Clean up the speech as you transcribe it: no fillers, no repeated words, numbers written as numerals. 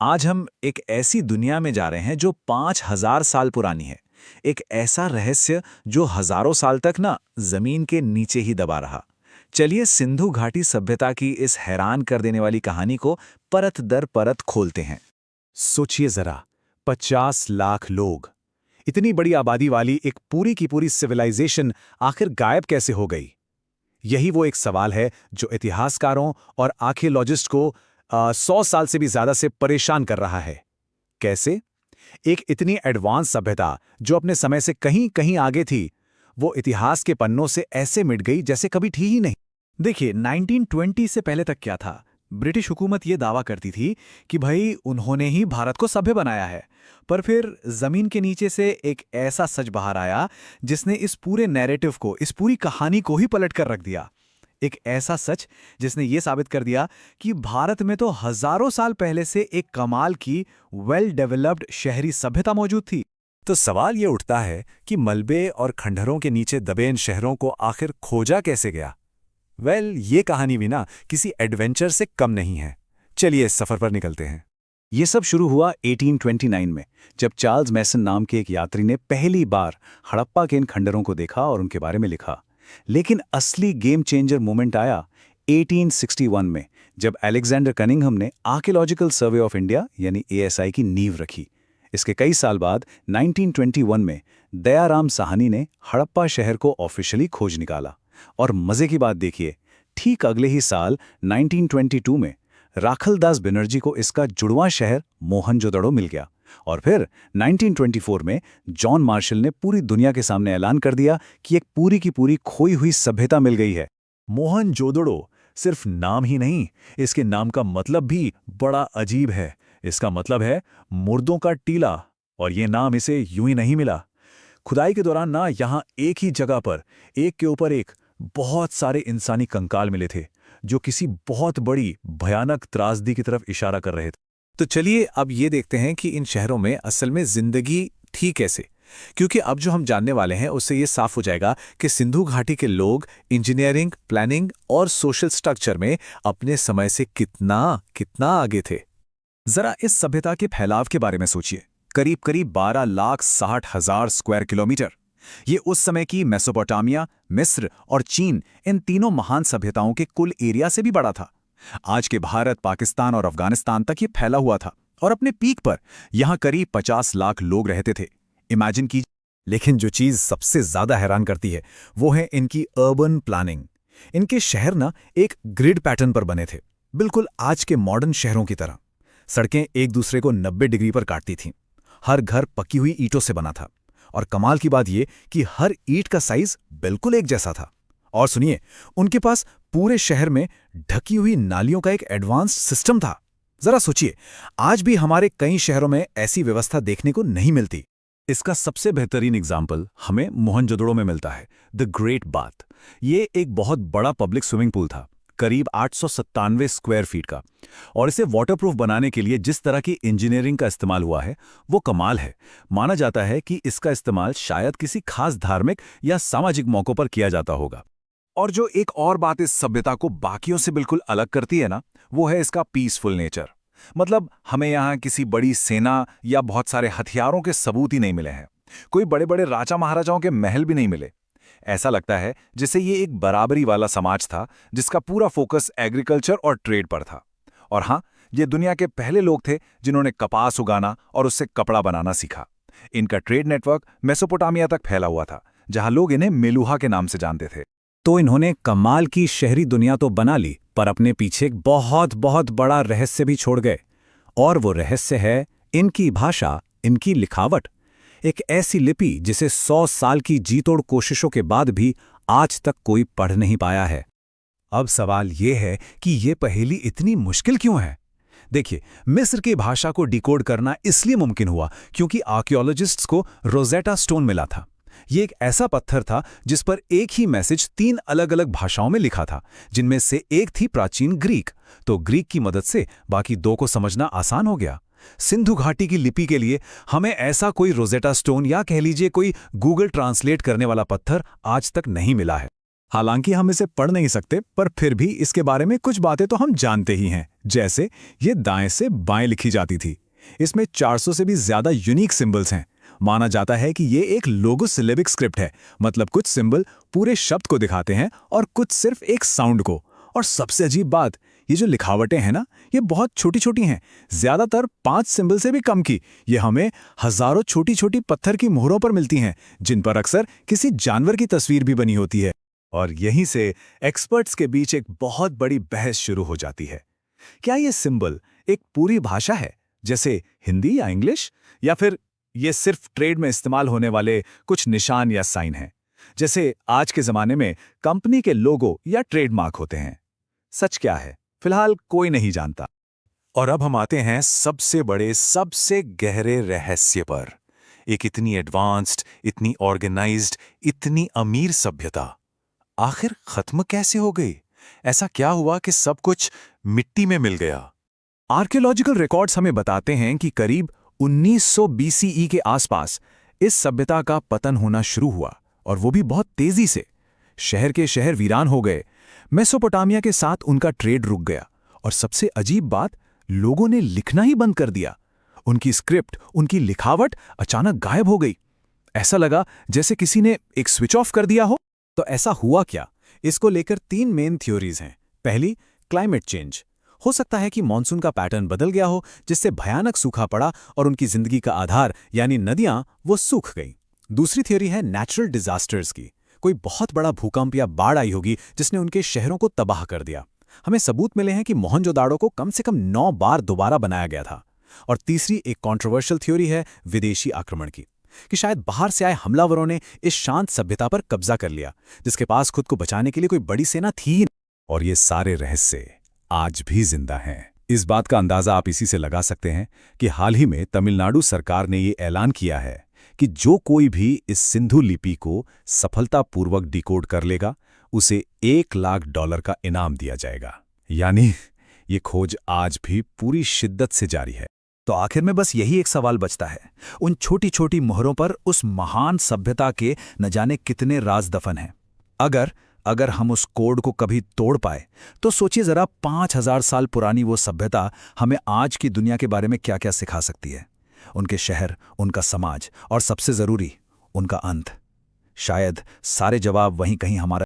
आज हम एक ऐसी दुनिया में जा रहे हैं जो 5000 साल पुरानी है। एक ऐसा रहस्य जो हजारों साल तक ना जमीन के नीचे ही दबा रहा। चलिए सिंधु घाटी सभ्यता की इस हैरान कर देने वाली कहानी को परत दर परत खोलते हैं। सोचिए जरा, 50 लाख लोग, इतनी बड़ी आबादी वाली एक पूरी की पूरी सिविलाइजेशन आखिर गायब कैसे हो गई? यही वो एक सवाल है जो इतिहासकारों और आर्कियोलॉजिस्ट को 100 साल से भी ज्यादा से परेशान कर रहा है। कैसे? एक इतनी एडवांस सभ्यता जो अपने समय से कहीं कहीं आगे थी, वो इतिहास के पन्नों से ऐसे मिट गई जैसे कभी थी ही नहीं। देखिए 1920 से पहले तक क्या था। ब्रिटिश हुकूमत ये दावा करती थी कि भाई उन्होंने ही भारत को सभ्य बनाया है। पर फिर जमीन के नीचे से एक ऐसा सच बाहर आया जिसने इस पूरे नैरेटिव को, इस पूरी कहानी को ही पलट कर रख दिया। एक ऐसा सच जिसने ये साबित कर दिया कि भारत में तो हजारों साल पहले से एक कमाल की वेल डेवलप्ड शहरी सभ्यता मौजूद थी। तो सवाल ये उठता है कि मलबे और खंडहरों के नीचे दबे इन शहरों को आखिर खोजा कैसे गया? ये कहानी भी ना किसी एडवेंचर से कम नहीं है। चलिए इस सफर पर निकलते हैं। ये सब शुरू हुआ 1829 में, जब चार्ल्स मैसन नाम के एक यात्री ने पहली बार हड़प्पा के इन खंडरों को देखा और उनके बारे में लिखा। लेकिन असली गेम चेंजर मोमेंट आया 1861 में, जब अलेक्जेंडर कनिंघम ने आर्कियोलॉजिकल सर्वे ऑफ इंडिया यानी ASI की नींव रखी। इसके कई साल बाद 1921 में दयाराम साहनी ने हड़प्पा शहर को ऑफिशियली खोज निकाला। और मजे की बात देखिए, ठीक अगले ही साल 1922 में राखलदास बनर्जी को इसका जुड़वां शहर मोहनजोदड़ो मिल गया। और फिर 1924 में जॉन मार्शल ने पूरी दुनिया के सामने ऐलान कर दिया कि एक पूरी की पूरी खोई हुई सभ्यता मिल गई है। मोहनजोदड़ो सिर्फ नाम ही नहीं, इसके नाम का मतलब भी बड़ा अजीब है। इसका मतलब है मुर्दों का टीला। और ये नाम इसे यूं ही नहीं मिला। खुदाई के दौरान ना यहाँ एक ही जगह पर एक के ऊपर एक बहुत सारे इंसानी कंकाल मिले थे, जो किसी बहुत बड़ी भयानक त्रासदी की तरफ इशारा कर रहे थे। तो चलिए अब ये देखते हैं कि इन शहरों में असल में जिंदगी थी कैसे। क्योंकि अब जो हम जानने वाले हैं उससे ये साफ हो जाएगा कि सिंधु घाटी के लोग इंजीनियरिंग, प्लानिंग और सोशल स्ट्रक्चर में अपने समय से कितना कितना आगे थे। जरा इस सभ्यता के फैलाव के बारे में सोचिए। करीब करीब 12,60,000 स्क्वायर किलोमीटर। ये उस समय की मेसोपोटामिया, मिस्र और चीन, इन तीनों महान सभ्यताओं के कुल एरिया से भी बड़ा था। आज के भारत, पाकिस्तान और अफगानिस्तान तक ये फैला हुआ था। और अपने पीक पर यहां करीब 50 लाख लोग रहते थे। इमेजिन कीजिए। लेकिन जो चीज सबसे ज्यादा हैरान करती है वो है इनकी अर्बन प्लानिंग। इनके शहर ना एक ग्रिड पैटर्न पर बने थे, बिल्कुल आज के मॉडर्न शहरों की तरह। सड़कें एक दूसरे को 90 डिग्री पर काटती थीं। हर घर पकी हुई ईंटों से बना था। और कमाल की बात यह कि हर ईंट का साइज बिल्कुल एक जैसा था। और सुनिए, उनके पास पूरे शहर में ढकी हुई नालियों का एक एडवांस सिस्टम था। जरा सोचिए, आज भी हमारे कई शहरों में ऐसी व्यवस्था देखने को नहीं मिलती। इसका सबसे बेहतरीन एग्जाम्पल हमें मोहनजोदड़ो में मिलता है, द ग्रेट बाथ। ये एक बहुत बड़ा पब्लिक स्विमिंग पूल था, करीब 897 स्क्वायर फीट का। और इसे वाटरप्रूफ बनाने के लिए जिस तरह की इंजीनियरिंग का इस्तेमाल हुआ है वो कमाल है। माना जाता है कि इसका इस्तेमाल शायद किसी खास धार्मिक या सामाजिक मौकों पर किया जाता होगा। और जो एक और बात इस सभ्यता को बाकियों से बिल्कुल अलग करती है ना, वो है इसका पीसफुल नेचर। मतलब हमें यहाँ किसी बड़ी सेना या बहुत सारे हथियारों के सबूत ही नहीं मिले हैं। कोई बड़े बड़े राजा महाराजाओं के महल भी नहीं मिले। ऐसा लगता है जैसे ये एक बराबरी वाला समाज था जिसका पूरा फोकस एग्रीकल्चर और ट्रेड पर था। और हाँ, ये दुनिया के पहले लोग थे जिन्होंने कपास उगाना और उससे कपड़ा बनाना सीखा। इनका ट्रेड नेटवर्क मेसोपोटामिया तक फैला हुआ था, जहां लोग इन्हें मेलुहा के नाम से जानते थे। तो इन्होंने कमाल की शहरी दुनिया तो बना ली, पर अपने पीछे एक बहुत बहुत बड़ा रहस्य भी छोड़ गए। और वो रहस्य है इनकी भाषा, इनकी लिखावट। एक ऐसी लिपि जिसे 100 साल की जीतोड़ कोशिशों के बाद भी आज तक कोई पढ़ नहीं पाया है। अब सवाल ये है कि ये पहेली इतनी मुश्किल क्यों है? देखिए, मिस्र की भाषा को डिकोड करना इसलिए मुमकिन हुआ क्योंकि आर्कियोलॉजिस्ट्स को रोज़ेटा स्टोन मिला था। ये एक ऐसा पत्थर था जिस पर एक ही मैसेज 3 अलग अलग भाषाओं में लिखा था, जिनमें से एक थी प्राचीन ग्रीक। तो ग्रीक की मदद से बाकी 2 को समझना आसान हो गया। सिंधु घाटी की लिपि के लिए हमें ऐसा कोई रोज़ेटा स्टोन या कह लीजिए कोई गूगल ट्रांसलेट करने वाला पत्थर आज तक नहीं मिला है। हालांकि हम इसे पढ़ नहीं सकते, पर फिर भी इसके बारे में कुछ बातें तो हम जानते ही हैं। जैसे ये दाएं से बाएं लिखी जाती थी। इसमें 400 से भी ज्यादा यूनिक सिंबल्स हैं। माना जाता है कि ये एक लोगोसिलेबिक स्क्रिप्ट है, मतलब कुछ सिंबल पूरे शब्द को दिखाते हैं और कुछ सिर्फ एक साउंड को। और सबसे अजीब बात, ये जो लिखावटें हैं ना, ये बहुत छोटी छोटी हैं, ज्यादातर 5 सिंबल से भी कम की। ये हमें हजारों छोटी छोटी पत्थर की मोहरों पर मिलती हैं, जिन पर अक्सर किसी जानवर की तस्वीर भी बनी होती है। और यहीं से एक्सपर्ट्स के बीच एक बहुत बड़ी बहस शुरू हो जाती है। क्या ये सिंबल एक पूरी भाषा है, जैसे हिंदी या इंग्लिश, या फिर ये सिर्फ ट्रेड में इस्तेमाल होने वाले कुछ निशान या साइन हैं, जैसे आज के जमाने में कंपनी के लोगो या ट्रेडमार्क होते हैं? सच क्या है, फिलहाल कोई नहीं जानता। और अब हम आते हैं सबसे बड़े, सबसे गहरे रहस्य पर। एक इतनी एडवांस्ड, इतनी ऑर्गेनाइज्ड, इतनी अमीर सभ्यता आखिर खत्म कैसे हो गई? ऐसा क्या हुआ कि सब कुछ मिट्टी में मिल गया? आर्कियोलॉजिकल रिकॉर्ड्स हमें बताते हैं कि करीब 1900 BCE के आसपास इस सभ्यता का पतन होना शुरू हुआ, और वो भी बहुत तेजी से। शहर के शहर वीरान हो गए, मेसोपोटामिया के साथ उनका ट्रेड रुक गया, और सबसे अजीब बात, लोगों ने लिखना ही बंद कर दिया। उनकी स्क्रिप्ट, उनकी लिखावट अचानक गायब हो गई। ऐसा लगा जैसे किसी ने एक स्विच ऑफ कर दिया हो। तो ऐसा हुआ क्या? इसको लेकर 3 मेन थ्योरीज हैं। पहली, क्लाइमेट चेंज। हो सकता है कि मॉनसून का पैटर्न बदल गया हो, जिससे भयानक सूखा पड़ा और उनकी जिंदगी का आधार यानी नदियां वो सूख गईं। दूसरी थ्योरी है नेचुरल डिजास्टर्स की। कोई बहुत बड़ा भूकंप या बाढ़ आई होगी जिसने उनके शहरों को तबाह कर दिया। हमें सबूत मिले हैं कि मोहनजोदाड़ो को कम से कम 9 बार दोबारा बनाया गया था। और तीसरी, एक कंट्रोवर्शियल थ्योरी है विदेशी आक्रमण की, कि शायद बाहर से आए हमलावरों ने इस शांत सभ्यता पर कब्जा कर लिया, जिसके पास खुद को बचाने के लिए कोई बड़ी सेना थी ही नहीं। और ये सारे रहस्य आज भी जिंदा हैं। इस बात का अंदाजा आप इसी से लगा सकते हैं कि हाल ही में तमिलनाडु सरकार ने ये ऐलान किया है कि जो कोई भी इस सिंधु लिपि को सफलतापूर्वक डिकोड कर लेगा, उसे $1 लाख का इनाम दिया जाएगा। यानी ये खोज आज भी पूरी शिद्दत से जारी है। तो आखिर में बस यही एक सवाल बचता है, उन छोटी छोटी मोहरों पर उस महान सभ्यता के न जाने कितने राज दफन हैं। अगर हम उस कोड को कभी तोड़ पाए, तो सोचिए जरा 5000 साल पुरानी वो सभ्यता हमें आज की दुनिया के बारे में क्या क्या सिखा सकती है। उनके शहर, उनका समाज, और सबसे जरूरी, उनका अंत। शायद सारे जवाब वहीं कहीं हमारा